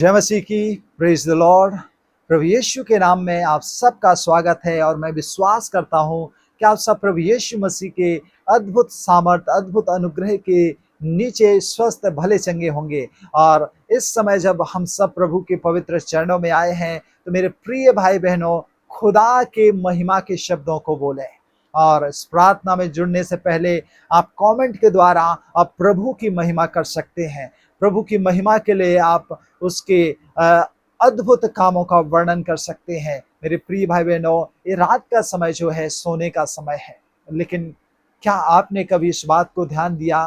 जय मसीह की। Praise the lord. प्रभु यीशु के नाम में आप सबका स्वागत है और मैं विश्वास करता हूं कि आप सब प्रभु यीशु मसीह के अद्भुत सामर्थ, अद्भुत अनुग्रह के नीचे स्वस्थ भले चंगे होंगे। और इस समय जब हम सब प्रभु के पवित्र चरणों में आए हैं तो मेरे प्रिय भाई बहनों, खुदा के महिमा के शब्दों को बोलें। और इस प्रार्थना में जुड़ने से पहले आप कमेंट के द्वारा आप प्रभु की महिमा कर सकते हैं। प्रभु की महिमा के लिए आप उसके अद्भुत कामों का वर्णन कर सकते हैं। मेरे प्रिय भाई बहनों, ये रात का समय जो है सोने का समय है, लेकिन क्या आपने कभी इस बात को ध्यान दिया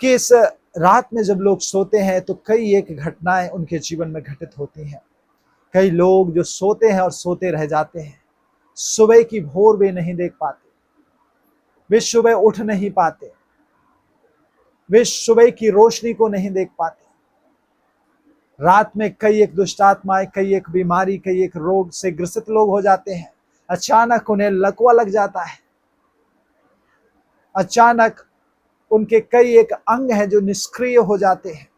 कि इस रात में जब लोग सोते हैं तो कई एक घटनाएं उनके जीवन में घटित होती हैं। कई लोग जो सोते हैं और सोते रह जाते हैं, सुबह की भोर वे नहीं देख पाते, वे सुबह उठ नहीं पाते, वे सुबह की रोशनी को नहीं देख पाते। रात में कई एक दुष्टात्माएं, कई एक बीमारी, कई एक रोग से ग्रसित लोग हो जाते हैं। अचानक उन्हें लकवा लग जाता है, अचानक उनके कई एक अंग हैं जो निष्क्रिय हो जाते हैं।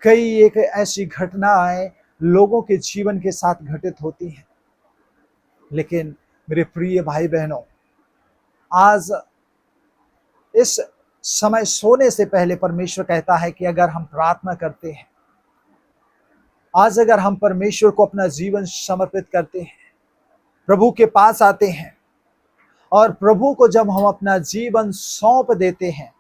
कई एक ऐसी घटनाएं लोगों के जीवन के साथ घटित होती हैं। लेकिन मेरे प्रिय भाई बहनों, आज इस समय सोने से पहले परमेश्वर कहता है कि अगर हम प्रार्थना करते हैं, आज अगर हम परमेश्वर को अपना जीवन समर्पित करते हैं, प्रभु के पास आते हैं और प्रभु को जब हम अपना जीवन सौंप देते हैं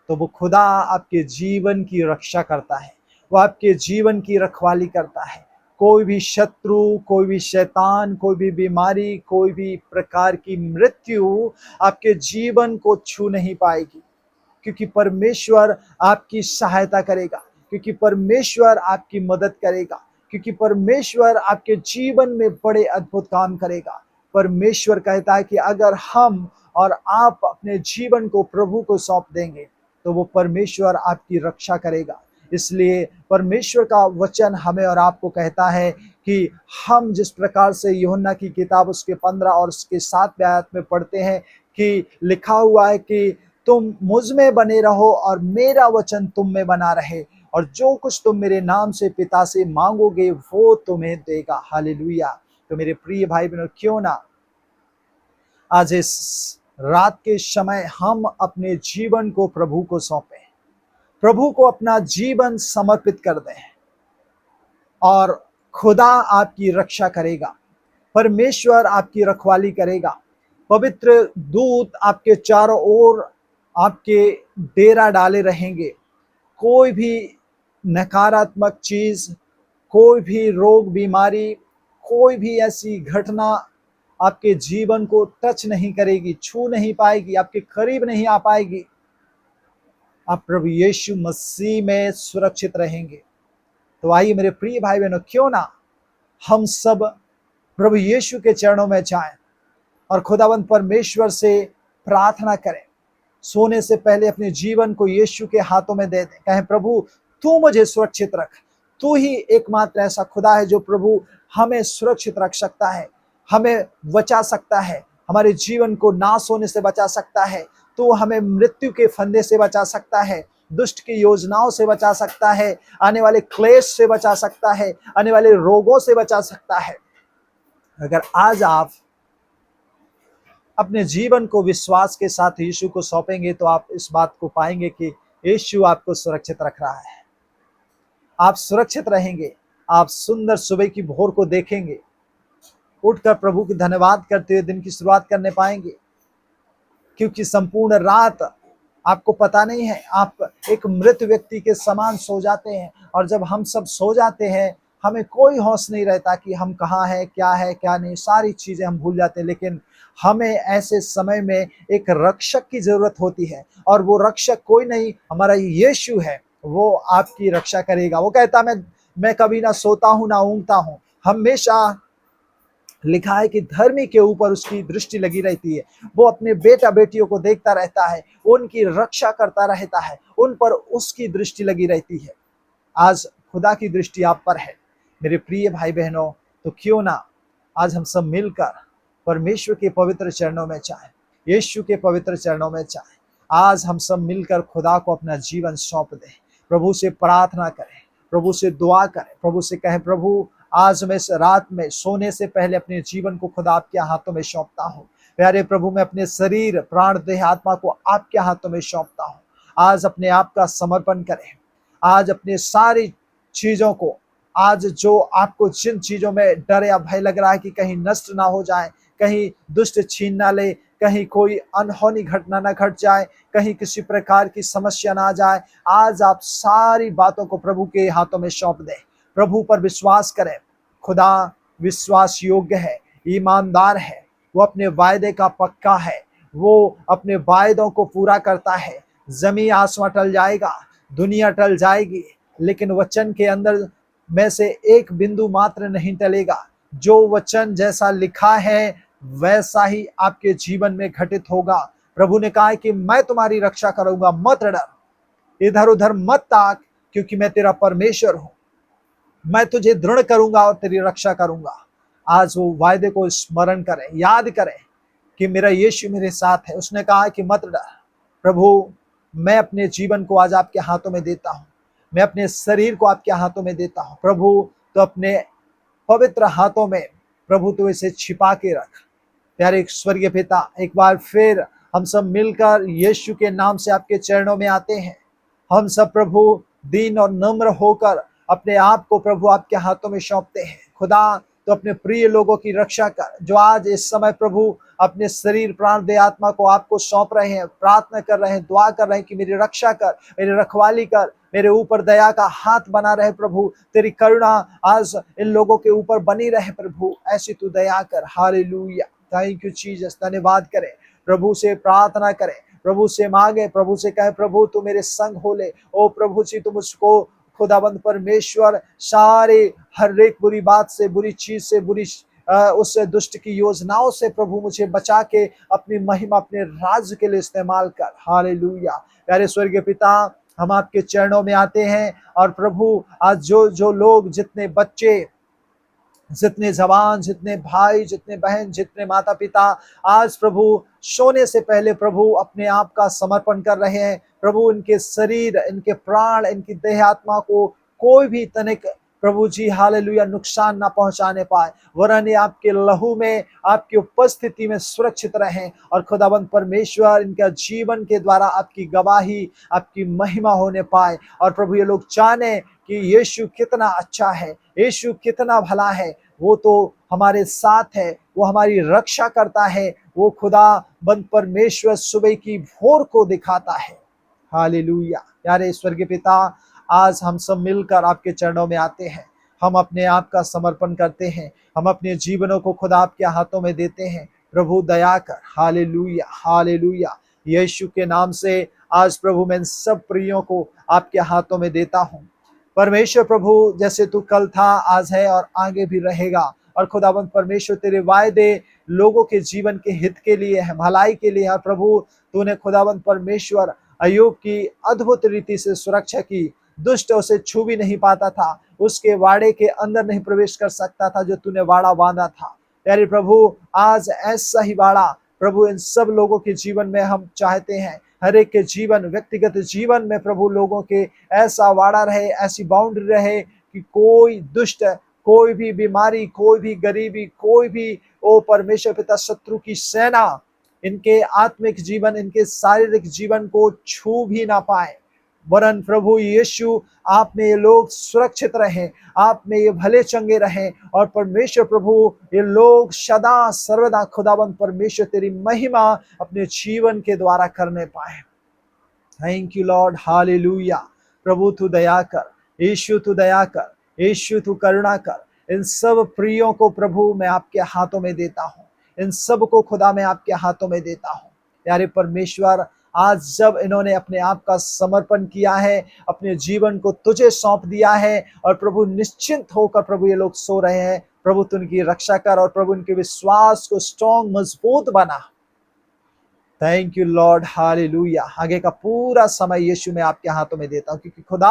तो वो खुदा आपके जीवन की रक्षा करता है, वो आपके जीवन की रखवाली करता है। कोई भी शत्रु, कोई भी शैतान, कोई भी बीमारी, कोई भी प्रकार की मृत्यु आपके जीवन को छू नहीं पाएगी, क्योंकि परमेश्वर आपकी सहायता करेगा, क्योंकि परमेश्वर आपकी मदद करेगा, क्योंकि परमेश्वर आपके जीवन में बड़े अद्भुत काम करेगा। परमेश्वर कहता है कि अगर हम और आप अपने जीवन को प्रभु को सौंप देंगे तो वो परमेश्वर आपकी रक्षा करेगा। इसलिए परमेश्वर का वचन हमें और आपको कहता है कि हम जिस प्रकार से यूहन्ना की किताब उसके 15 और उसके 7वें आयत में पढ़ते हैं कि लिखा हुआ है कि तुम मुझ में बने रहो और मेरा वचन तुम में बना रहे, और जो कुछ तुम मेरे नाम से पिता से मांगोगे वो तुम्हें देगा। हालेलुया। तो मेरे प्रिय भाई बहनों, क्यों ना आज इस रात के समय हम अपने जीवन को प्रभु को सौंपें, प्रभु को अपना जीवन समर्पित कर दें और खुदा आपकी रक्षा करेगा, परमेश्वर आपकी रखवाली करेगा। पवित्र दूत आपके चारों ओर आपके डेरा डाले रहेंगे। कोई भी नकारात्मक चीज, कोई भी रोग बीमारी, कोई भी ऐसी घटना आपके जीवन को टच नहीं करेगी, छू नहीं पाएगी, आपके करीब नहीं आ पाएगी। आप प्रभु यीशु मसीह में सुरक्षित रहेंगे। तो आइए मेरे प्रिय भाई बहनों, क्यों ना हम सब प्रभु यीशु के चरणों में जाएं और खुदावंद परमेश्वर से प्रार्थना करें। सोने से पहले अपने जीवन को यीशु के हाथों में दे दें। कहें, प्रभु तू मुझे सुरक्षित रख। तू ही एकमात्र ऐसा खुदा है जो प्रभु हमें सुरक्षित रख सकता है, हमें बचा सकता है, हमारे जीवन को नाश होने से बचा सकता है। तू हमें मृत्यु के फंदे से बचा सकता है, दुष्ट की योजनाओं से बचा सकता है, आने वाले क्लेश से बचा सकता है, आने वाले रोगों से बचा सकता है। अगर आज आप अपने जीवन को विश्वास के साथ यीशु को सौंपेंगे तो आप इस बात को पाएंगे कि यीशु आपको सुरक्षित रख रहा है। आप सुरक्षित रहेंगे, आप सुंदर सुबह की भोर को देखेंगे, उठकर प्रभु की धन्यवाद करते हुए दिन की शुरुआत करने पाएंगे, क्योंकि संपूर्ण रात आपको पता नहीं है, आप एक मृत व्यक्ति के समान सो जाते हैं। और जब हम सब सो जाते हैं हमें कोई होश नहीं रहता कि हम कहाँ हैं, क्या नहीं, सारी चीजें हम भूल जाते हैं। लेकिन हमें ऐसे समय में एक रक्षक की जरूरत होती है, और वो रक्षक कोई नहीं, हमारा यीशु है। वो आपकी रक्षा करेगा। वो कहता मैं कभी ना सोता हूँ ना ऊँगता हूँ। हमेशा लिखा है कि धर्मी के ऊपर उसकी दृष्टि लगी रहती है। वो अपने बेटा बेटियों को देखता रहता है, उनकी रक्षा करता रहता है, उन पर उसकी दृष्टि लगी रहती है। आज खुदा की दृष्टि आप पर है मेरे प्रिय भाई बहनों। तो क्यों ना आज हम सब मिलकर परमेश्वर के पवित्र चरणों में जाएं, यीशु के पवित्र चरणों में जाएं। आज हम सब मिलकर खुदा को अपना जीवन सौंप दें, प्रभु से प्रार्थना करें, प्रभु से दुआ करें, प्रभु से कहें, प्रभु आज मैं इस रात में सोने से पहले अपने जीवन को खुदा आपके हाथों में सौंपता हूँ। प्यारे प्रभु, मैं अपने शरीर, प्राण, देह, आत्मा को आपके हाथों में सौंपता हूँ। आज अपने आप का समर्पण करें। आज अपने सारी चीजों को, आज जो आपको जिन चीजों में डर या भय लग रहा है कि कहीं नष्ट ना हो जाए, कहीं दुष्ट छीन ना ले, कहीं कोई अनहोनी घटना ना घट जाए, कहीं किसी प्रकार की समस्या ना आ जाए, आज आप सारी बातों को प्रभु के हाथों में सौंप दें। प्रभु पर विश्वास करें। खुदा विश्वास योग्य है, ईमानदार है, वो अपने वायदे का पक्का है, वो अपने वायदों को पूरा करता है। जमीन आसमां टल जाएगा, दुनिया टल जाएगी, लेकिन वचन के अंदर में से एक बिंदु मात्र नहीं टलेगा। जो वचन जैसा लिखा है वैसा ही आपके जीवन में घटित होगा। प्रभु ने कहा है कि मैं तुम्हारी रक्षा करूंगा, मत डर, इधर उधर मत ताक, क्योंकि मैं तेरा परमेश्वर हूं। मैं तुझे दृढ़ करूंगा और तेरी रक्षा करूंगा। आज वो वायदे को स्मरण करें, याद करें कि मेरा यीशु मेरे साथ है। उसने कहा कि मत डर। प्रभु, मैं अपने जीवन को आज आपके हाथों में देता हूं, मैं अपने शरीर को आपके हाथों में देता हूं। प्रभु, तो अपने पवित्र हाथों में प्रभु तो इसे छिपा के रख। प्यारे स्वर्गीय पिता, एक बार फिर हम सब मिलकर यीशु के नाम से आपके चरणों में आते हैं। हम सब प्रभु दीन और नम्र होकर अपने आप को प्रभु आपके हाथों में सौंपते हैं। खुदा, तो अपने प्रिय लोगों की रक्षा कर, जो आज इस समय प्रभु अपने शरीर, प्राण, देह, आत्मा को आपको सौंप रहे हैं, प्रार्थना कर रहे हैं, दुआ कर रहे हैं कि मेरी रक्षा कर, मेरी रखवाली कर, मेरे ऊपर दया का हाथ बना रहे प्रभु। तेरी करुणा आज इन लोगों के ऊपर बनी रहे प्रभु, ऐसी तू दया कर। Hallelujah, thank you Jesus. धन्यवाद करें, प्रभु से प्रार्थना करें, प्रभु से मांगे, प्रभु से कहे, प्रभु तू मेरे संग हो ले। ओ प्रभु जी, तुम उसको खुदाबंद परमेश्वर सारे हर एक बुरी बात से, बुरी चीज से, बुरी उस दुष्ट की योजनाओं से प्रभु मुझे बचा के अपनी महिमा, अपने राज्य के लिए इस्तेमाल कर। हालेलुया। प्यारे स्वर्गीय पिता, हम आपके चरणों में आते हैं और प्रभु आज जो जो लोग, जितने बच्चे, जितने जवान, जितने भाई, जितने बहन, जितने माता पिता आज प्रभु सोने से पहले प्रभु अपने आप का समर्पण कर रहे हैं, प्रभु इनके शरीर, इनके प्राण, इनकी देह आत्मा को कोई भी तनिक प्रभु जी हालेलुया नुकसान ना पहुंचाने पाए, वरन ये आपके लहू में, आपकी उपस्थिति में सुरक्षित रहें। और खुदाबंद परमेश्वर इनका जीवन के द्वारा आपकी गवाही, आपकी महिमा होने पाए। और प्रभु ये लोग जाने कि यीशु कितना अच्छा है, यीशु कितना भला है, वो तो हमारे साथ है, वो हमारी रक्षा करता है, वो खुदा बंद परमेश्वर सुबह की भोर को दिखाता है। हालेलुया। प्यारे स्वर्गीय पिता, आज हम सब मिलकर आपके चरणों में आते हैं, हम अपने आप का समर्पण करते हैं, हम अपने जीवनों को खुदा आपके हाथों में देते हैं। प्रभु दया कर। Hallelujah, hallelujah. यीशु के नाम से आज प्रभु मैं इन सब प्रियों को आपके हाथों में देता हूँ। परमेश्वर प्रभु, जैसे तू कल था, आज है और आगे भी रहेगा। और खुदावंद परमेश्वर तेरे वायदे लोगों के जीवन के हित के लिए है, भलाई के लिए है। प्रभु तूने खुदावंद परमेश्वर अय्यूब की अद्भुत रीति से सुरक्षा की, दुष्ट उसे छू भी नहीं पाता था, उसके वाड़े के अंदर नहीं प्रवेश कर सकता था जो तूने वाड़ा बांधा था। प्यारे प्रभु, आज ऐसा ही वाड़ा प्रभु इन सब लोगों के जीवन में हम चाहते हैं। हर एक के जीवन, व्यक्तिगत जीवन में प्रभु लोगों के ऐसा वाड़ा रहे, ऐसी बाउंड्री रहे कि कोई दुष्ट, कोई भी बीमारी, कोई भी गरीबी, कोई भी ओ परमेश्वर पिता शत्रु की सेना इनके आत्मिक जीवन, इनके शारीरिक जीवन को छू भी ना पाए, वरन प्रभु यीशु आप में ये लोग सुरक्षित रहें, आप में ये भले चंगे रहें। और परमेश्वर प्रभु ये लोग सदा सर्वदा खुदाबंद परमेश्वर तेरी महिमा अपने जीवन के द्वारा करने पाए। Thank you Lord. हालेलुया। प्रभु तू दया कर, यीशु तू दया कर, यीशु तू करुणा कर। इन सब प्रियों को प्रभु मैं आपके हाथों में देता हूँ, इन सब को खुदा मैं आपके हाथों में देता हूँ। प्यारे परमेश्वर, आज जब इन्होंने अपने आप का समर्पण किया है, अपने जीवन को तुझे सौंप दिया है, और प्रभु निश्चिंत होकर प्रभु ये लोग सो रहे हैं, प्रभु तू उनकी रक्षा कर और प्रभु उनके विश्वास को स्ट्रॉन्ग, मजबूत बना। Thank you Lord. हालेलुया। आगे का पूरा समय यीशु मैं आपके हाथों में देता हूँ, क्योंकि खुदा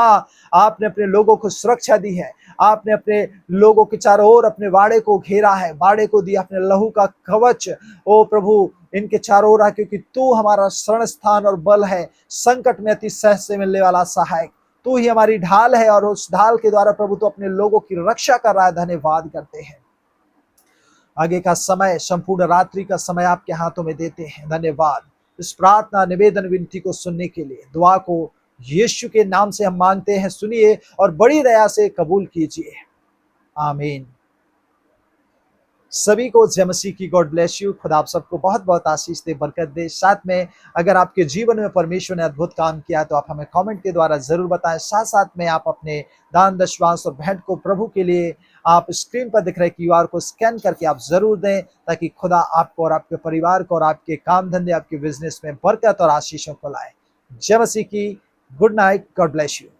आपने अपने लोगों को सुरक्षा दी है, आपने अपने लोगों के चारों ओर अपने वाड़े को घेरा है, वाड़े को दिया अपने लहू का कवच। ओ प्रभु इनके चारों ओर, क्योंकि तू हमारा शरण स्थान और बल है, संकट में अति सहज से मिलने वाला सहायक। तू ही हमारी ढाल है और उस ढाल के द्वारा प्रभु तो अपने लोगों की रक्षा कर रहा है। धन्यवाद करते हैं। आगे का समय, संपूर्ण रात्रि का समय आपके हाथों में देते हैं। धन्यवाद इस प्रार्थना, निवेदन, विनती को सुनने के लिए। दुआ को यीशु के नाम से हम मांगते हैं, सुनिए और बड़ी दया से कबूल कीजिए। आमीन। सभी को जय मसीह की। God bless you. खुदा आप सबको बहुत बहुत आशीष दे, बरकत दे। साथ में अगर आपके जीवन में परमेश्वर ने अद्भुत काम किया तो आप हमें कमेंट के द्वारा जरूर बताएं। साथ साथ में आप अपने दान, दशवांश और भेंट को प्रभु के लिए आप स्क्रीन पर दिख रहे QR को स्कैन करके आप जरूर दें, ताकि खुदा आपको और आपके परिवार को और आपके काम धंधे, आपके बिजनेस में बरकत और आशीषों को लाए। जय मसीह की। Good night. God bless you.